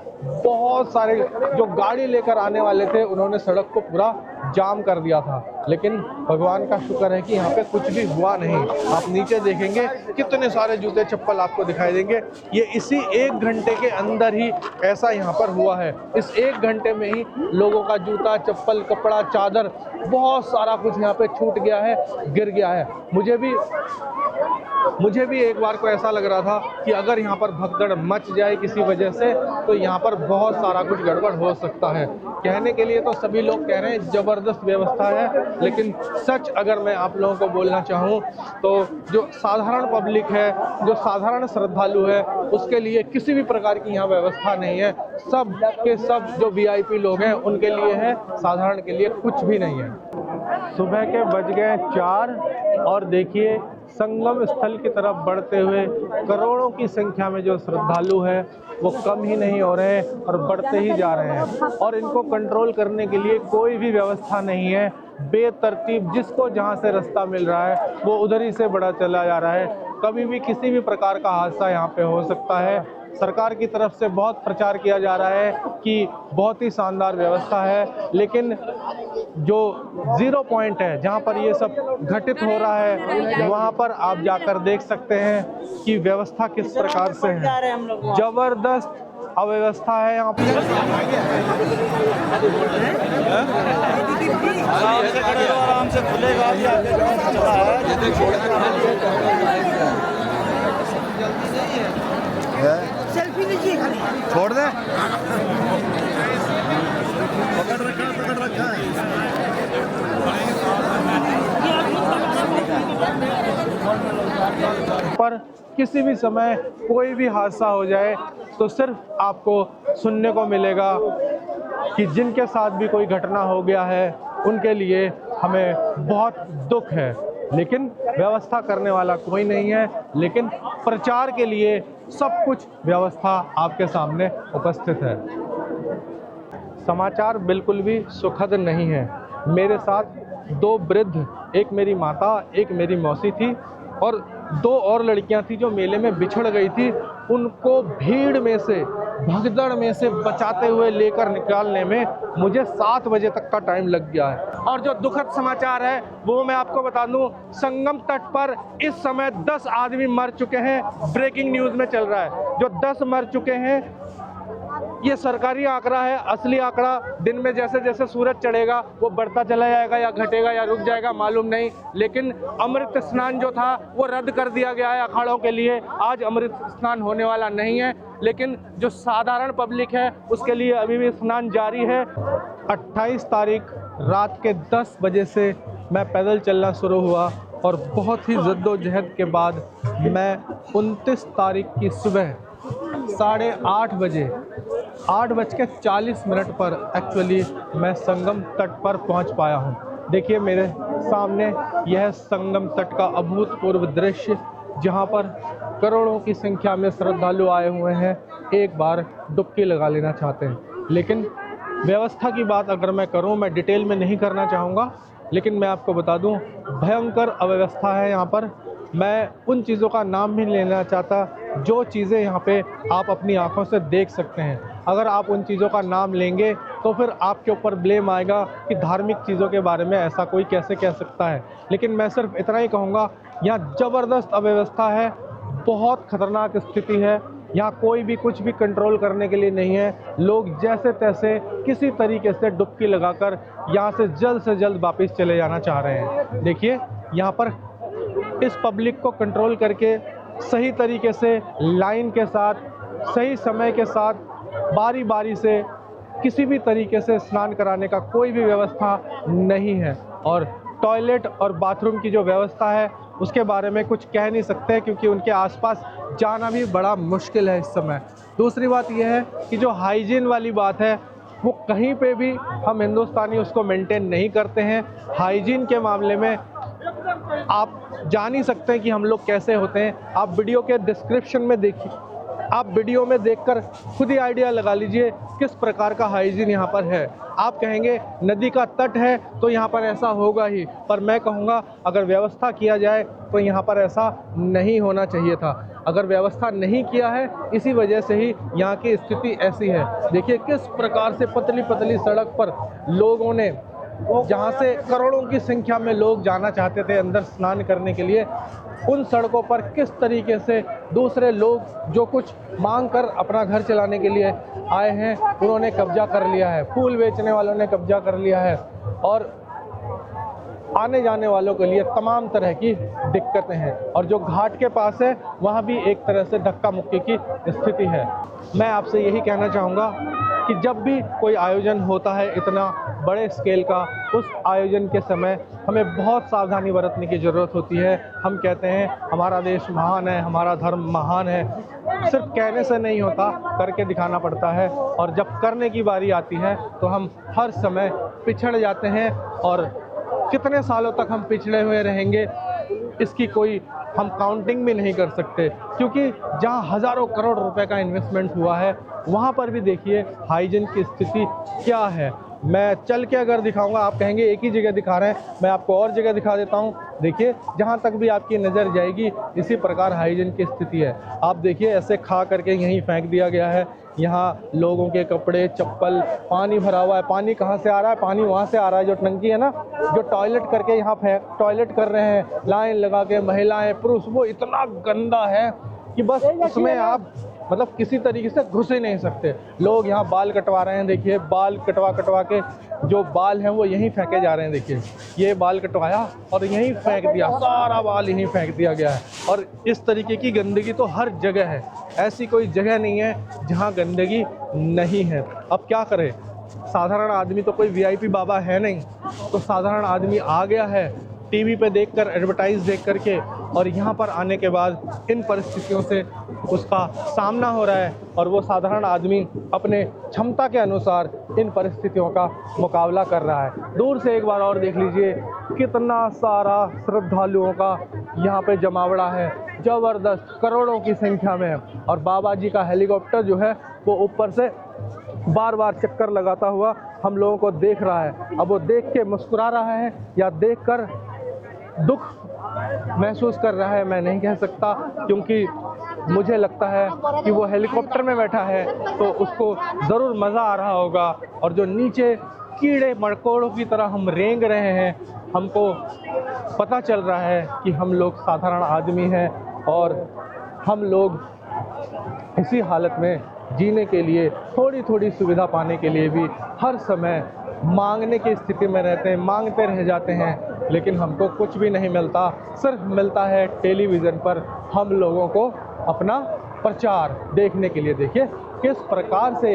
बहुत सारे जो गाड़ी लेकर आने वाले थे उन्होंने सड़क को पूरा जाम कर दिया था, लेकिन भगवान का शुक्र है कि यहाँ पे कुछ भी हुआ नहीं। आप नीचे देखेंगे कितने सारे जूते चप्पल आपको दिखाई देंगे। ये इसी 1 घंटे के अंदर ही ऐसा यहाँ पर हुआ है। इस 1 घंटे में ही लोगों का जूता चप्पल कपड़ा चादर बहुत सारा कुछ यहाँ पे छूट गया है, गिर गया है। मुझे भी एक बार को ऐसा लग रहा था कि अगर यहाँ पर भगदड़ मच जाए किसी वजह से तो यहाँ पर बहुत सारा कुछ गड़बड़ हो सकता है। कहने के लिए तो सभी लोग कह रहे हैं ज़बरदस्त व्यवस्था है, लेकिन सच अगर मैं आप लोगों को बोलना चाहूँ तो जो साधारण पब्लिक है, जो साधारण श्रद्धालु है, उसके लिए किसी भी प्रकार की यहाँ व्यवस्था नहीं है। सब के सब जो VIP लोग हैं उनके लिए है, साधारण के लिए कुछ भी नहीं है। सुबह के बज गए 4 और देखिए संगम स्थल की तरफ बढ़ते हुए करोड़ों की संख्या में जो श्रद्धालु हैं वो कम ही नहीं हो रहे हैं और बढ़ते ही जा रहे हैं। और इनको कंट्रोल करने के लिए कोई भी व्यवस्था नहीं है। बेतरतीब जिसको जहां से रास्ता मिल रहा है वो उधर ही से बढ़ा चला जा रहा है। कभी भी किसी भी प्रकार का हादसा यहाँ पे हो सकता है। सरकार की तरफ से बहुत प्रचार किया जा रहा है कि बहुत ही शानदार व्यवस्था है, लेकिन जो 0 पॉइंट है जहाँ पर ये सब घटित हो रहा है वहाँ पर आप जाकर देख सकते हैं कि व्यवस्था किस प्रकार से है। जबरदस्त अव्यवस्था है यहाँ पर। आराम से खुलेगा सेल्फी लीजिए खाली छोड़ दे। पकड़ रखा पर किसी भी समय कोई भी हादसा हो जाए तो सिर्फ आपको सुनने को मिलेगा कि जिनके साथ भी कोई घटना हो गया है उनके लिए हमें बहुत दुख है, लेकिन व्यवस्था करने वाला कोई नहीं है। लेकिन प्रचार के लिए सब कुछ व्यवस्था आपके सामने उपस्थित है। समाचार बिल्कुल भी सुखद नहीं है। मेरे साथ 2 वृद्ध, एक मेरी माता एक मेरी मौसी थी और 2 और लड़कियां थी जो मेले में बिछड़ गई थी। उनको भीड़ में से भगदड़ में से बचाते हुए लेकर निकालने में मुझे 7 बजे तक का टाइम लग गया है। और जो दुखद समाचार है वो मैं आपको बता दूं, संगम तट पर इस समय 10 आदमी मर चुके हैं। ब्रेकिंग न्यूज़ में चल रहा है जो 10 मर चुके हैं। ये सरकारी आंकड़ा है, असली आंकड़ा दिन में जैसे जैसे सूरज चढ़ेगा वो बढ़ता चला जाएगा या घटेगा या रुक जाएगा मालूम नहीं। लेकिन अमृत स्नान जो था वो रद्द कर दिया गया है अखाड़ों के लिए। आज अमृत स्नान होने वाला नहीं है, लेकिन जो साधारण पब्लिक है उसके लिए अभी भी स्नान जारी है। 28 तारीख रात के 10 बजे से मैं पैदल चलना शुरू हुआ और बहुत ही जद्दोजहद के बाद मैं 29 तारीख की सुबह 8:30 बजे 8:40 पर एक्चुअली मैं संगम तट पर पहुंच पाया हूं। देखिए मेरे सामने यह संगम तट का अभूतपूर्व दृश्य, जहां पर करोड़ों की संख्या में श्रद्धालु आए हुए हैं, एक बार डुबकी लगा लेना चाहते हैं। लेकिन व्यवस्था की बात अगर मैं करूं, मैं डिटेल में नहीं करना चाहूँगा, लेकिन मैं आपको बता दूं, भयंकर अव्यवस्था है यहाँ पर। मैं उन चीज़ों का नाम भी नहीं लेना चाहता जो चीज़ें यहाँ पे आप अपनी आंखों से देख सकते हैं। अगर आप उन चीज़ों का नाम लेंगे तो फिर आपके ऊपर ब्लेम आएगा कि धार्मिक चीज़ों के बारे में ऐसा कोई कैसे कह सकता है। लेकिन मैं सिर्फ इतना ही कहूँगा, यहाँ ज़बरदस्त अव्यवस्था है, बहुत ख़तरनाक स्थिति है। यहाँ कोई भी कुछ भी कंट्रोल करने के लिए नहीं है। लोग जैसे तैसे किसी तरीके से डुबकी लगाकर यहाँ से जल्द वापस चले जाना चाह रहे हैं। देखिए यहाँ पर इस पब्लिक को कंट्रोल करके सही तरीके से लाइन के साथ, सही समय के साथ, बारी बारी से किसी भी तरीके से स्नान कराने का कोई भी व्यवस्था नहीं है। और टॉयलेट और बाथरूम की जो व्यवस्था है उसके बारे में कुछ कह नहीं सकते, क्योंकि उनके आसपास जाना भी बड़ा मुश्किल है इस समय। दूसरी बात यह है कि जो हाइजीन वाली बात है वो कहीं पे भी हम हिंदुस्तानी उसको मेंटेन नहीं करते हैं। हाइजीन के मामले में आप जान ही सकते हैं कि हम लोग कैसे होते हैं। आप वीडियो के डिस्क्रिप्शन में देखिए, आप वीडियो में देखकर खुद ही आइडिया लगा लीजिए किस प्रकार का हाइजीन यहाँ पर है। आप कहेंगे नदी का तट है तो यहाँ पर ऐसा होगा ही, पर मैं कहूँगा अगर व्यवस्था किया जाए तो यहाँ पर ऐसा नहीं होना चाहिए था। अगर व्यवस्था नहीं किया है इसी वजह से ही यहाँ की स्थिति ऐसी है। देखिए किस प्रकार से पतली पतली सड़क पर लोगों ने, जहाँ से करोड़ों की संख्या में लोग जाना चाहते थे अंदर स्नान करने के लिए, उन सड़कों पर किस तरीके से दूसरे लोग जो कुछ मांग कर अपना घर चलाने के लिए आए हैं उन्होंने कब्जा कर लिया है। फूल बेचने वालों ने कब्जा कर लिया है और आने जाने वालों के लिए तमाम तरह की दिक्कतें हैं। और जो घाट के पास है वहाँ भी एक तरह से धक्का मुक्की की स्थिति है। मैं आपसे यही कहना चाहूँगा कि जब भी कोई आयोजन होता है इतना बड़े स्केल का, उस आयोजन के समय हमें बहुत सावधानी बरतने की ज़रूरत होती है। हम कहते हैं हमारा देश महान है, हमारा धर्म महान है, सिर्फ कहने से नहीं होता, करके दिखाना पड़ता है। और जब करने की बारी आती है तो हम हर समय पिछड़ जाते हैं, और कितने सालों तक हम पिछड़े हुए रहेंगे इसकी कोई हम काउंटिंग भी नहीं कर सकते, क्योंकि जहां हज़ारों करोड़ रुपए का इन्वेस्टमेंट हुआ है वहां पर भी देखिए हाइजीन की स्थिति क्या है। मैं चल के अगर दिखाऊंगा, आप कहेंगे एक ही जगह दिखा रहे हैं, मैं आपको और जगह दिखा देता हूं। देखिए जहां तक भी आपकी नज़र जाएगी इसी प्रकार हाइजीन की स्थिति है। आप देखिए ऐसे खा करके यहीं फेंक दिया गया है। यहाँ लोगों के कपड़े, चप्पल, पानी भरा हुआ है। पानी कहाँ से आ रहा है? पानी वहाँ से आ रहा है, जो टंकी है ना, जो टॉयलेट करके यहाँ टॉयलेट कर रहे हैं लाइन लगा के महिलाएं, पुरुष, वो इतना गंदा है कि बस उसमें आप मतलब किसी तरीके से घुस ही नहीं सकते। लोग यहाँ बाल कटवा रहे हैं, देखिए बाल कटवा के जो बाल हैं वो यहीं फेंके जा रहे हैं। देखिए ये बाल कटवाया और यहीं फेंक दिया, सारा बाल यहीं फेंक दिया गया है। और इस तरीके की गंदगी तो हर जगह है, ऐसी कोई जगह नहीं है जहाँ गंदगी नहीं है। अब क्या करें, साधारण आदमी तो कोई वीआईपी बाबा है नहीं, तो साधारण आदमी आ गया है टीवी पे देखकर, एडवर्टाइज देख करके, और यहाँ पर आने के बाद इन परिस्थितियों से उसका सामना हो रहा है, और वो साधारण आदमी अपने क्षमता के अनुसार इन परिस्थितियों का मुकाबला कर रहा है। दूर से एक बार और देख लीजिए कितना सारा श्रद्धालुओं का यहाँ पे जमावड़ा है, ज़बरदस्त, करोड़ों की संख्या में। और बाबा जी का हेलीकॉप्टर जो है वो ऊपर से बार बार चक्कर लगाता हुआ हम लोगों को देख रहा है। अब वो देख के मुस्कुरा रहा है या देखकर दुख महसूस कर रहा है मैं नहीं कह सकता, क्योंकि मुझे लगता है कि वो हेलीकॉप्टर में बैठा है तो उसको ज़रूर मज़ा आ रहा होगा। और जो नीचे कीड़े मकोड़ों की तरह हम रेंग रहे हैं, हमको पता चल रहा है कि हम लोग साधारण आदमी हैं और हम लोग इसी हालत में जीने के लिए, थोड़ी थोड़ी सुविधा पाने के लिए भी हर समय मांगने की स्थिति में रहते हैं, मांगते रह जाते हैं, लेकिन हमको कुछ भी नहीं मिलता। सिर्फ मिलता है टेलीविज़न पर हम लोगों को अपना प्रचार देखने के लिए। देखिए किस प्रकार से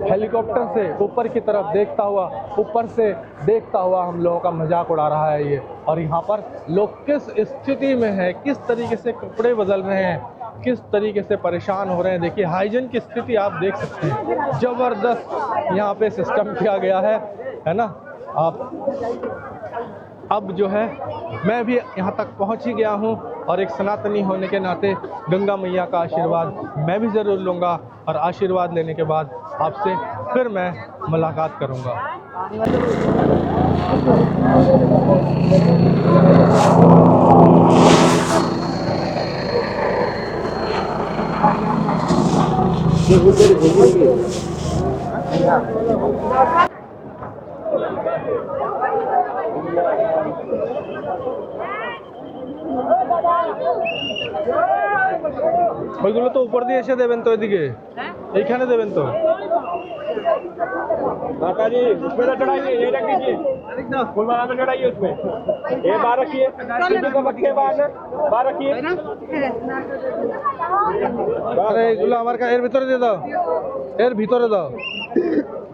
हेलीकॉप्टर से ऊपर की तरफ देखता हुआ, ऊपर से देखता हुआ हम लोगों का मजाक उड़ा रहा है ये। और यहाँ पर लोग किस स्थिति में हैं, किस तरीके से कपड़े बदल रहे हैं, किस तरीके से परेशान हो रहे हैं। देखिए हाइजीन की स्थिति आप देख सकते हैं, ज़बरदस्त यहाँ पे सिस्टम किया गया है ना। अब जो है मैं भी यहाँ तक पहुँच ही गया हूँ, और एक सनातनी होने के नाते गंगा मैया का आशीर्वाद मैं भी ज़रूर लूँगा, और आशीर्वाद लेने के बाद आपसे फिर मैं मुलाकात करूँगा। ওইগুলো তো উপর দিয়ে এসে দেবেন তো এদিকে, এইখানে দেবেন তো। माता जी उसमें तो चढ़ाइए, ये रख दीजिए, फूलमाला में चढ़ाइए उसमें। ये बाहर रखिए, को रखिए बाहर रखिए। আরে এগুলো আমার এর ভিতরে দিয়ে দাও, এর ভিতরে দাও।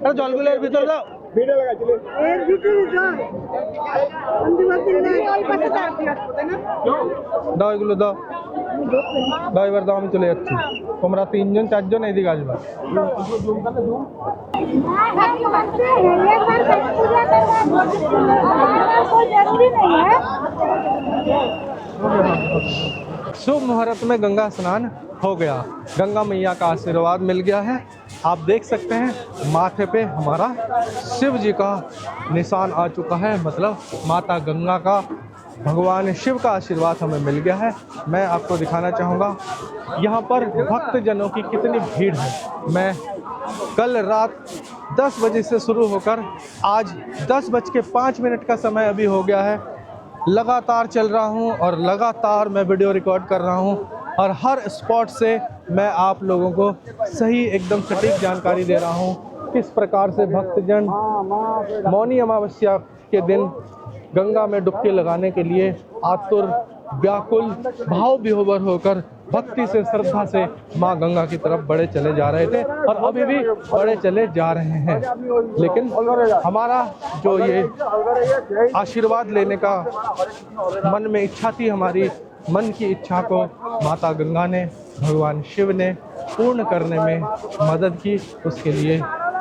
আরে জলগুলো এর ভিতরে দাও। वीडियो लगा चलिए। এর ভিতরে যান আমি বলতে না ওই পাশে যান দাও এগুলো দাও, দাও এবার দাও, আমি চলে যাচ্ছি। তোমরা 3 জন 4 জন এদিকে আসবে। जरूरी नहीं है। शुभ मुहूर्त में गंगा स्नान हो गया, गंगा मैया का आशीर्वाद मिल गया है। आप देख सकते हैं माथे पे हमारा शिव जी का निशान आ चुका है, मतलब माता गंगा का, भगवान शिव का आशीर्वाद हमें मिल गया है। मैं आपको दिखाना चाहूँगा यहाँ पर भक्तजनों की कितनी भीड़ है। मैं कल रात 10 बजे से शुरू होकर आज 10:05 का समय अभी हो गया है, लगातार चल रहा हूँ और लगातार मैं वीडियो रिकॉर्ड कर रहा हूँ और हर स्पॉट से मैं आप लोगों को सही एकदम सटीक जानकारी दे रहा हूँ किस प्रकार से भक्तजन मौनी अमावस्या के दिन गंगा में डुबकी लगाने के लिए आतुर व्याकुल भाव विभोर होकर भक्ति से श्रद्धा से माँ गंगा की तरफ बढ़े चले जा रहे थे और अभी भी बढ़े चले जा रहे हैं। लेकिन हमारा जो ये आशीर्वाद लेने का मन में इच्छा थी, हमारी मन की इच्छा को माता गंगा ने, भगवान शिव ने पूर्ण करने में मदद की। उसके लिए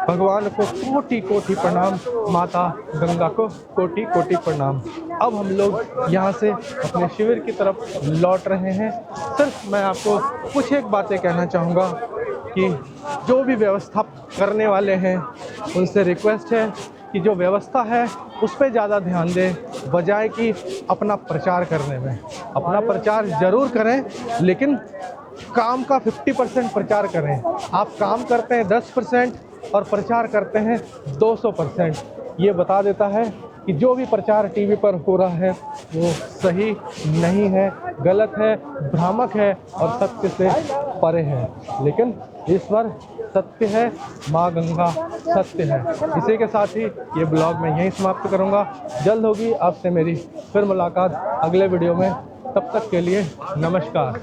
भगवान को कोटि कोटि प्रणाम, माता गंगा को कोटि कोटि प्रणाम। अब हम लोग यहाँ से अपने शिविर की तरफ लौट रहे हैं। सिर्फ मैं आपको कुछ एक बातें कहना चाहूँगा कि जो भी व्यवस्था करने वाले हैं उनसे रिक्वेस्ट है कि जो व्यवस्था है उस पर ज़्यादा ध्यान दें, बजाय कि अपना प्रचार करने में। अपना प्रचार ज़रूर करें, लेकिन काम का 50% प्रचार करें। आप काम करते हैं 10% और प्रचार करते हैं 200%। ये बता देता है कि जो भी प्रचार टीवी पर हो रहा है वो सही नहीं है, गलत है, भ्रामक है और सत्य से परे है। लेकिन ईश्वर सत्य है, माँ गंगा सत्य है। इसी के साथ ही ये ब्लॉग मैं यहीं समाप्त करूँगा। जल्द होगी आपसे मेरी फिर मुलाकात अगले वीडियो में। तब तक के लिए नमस्कार।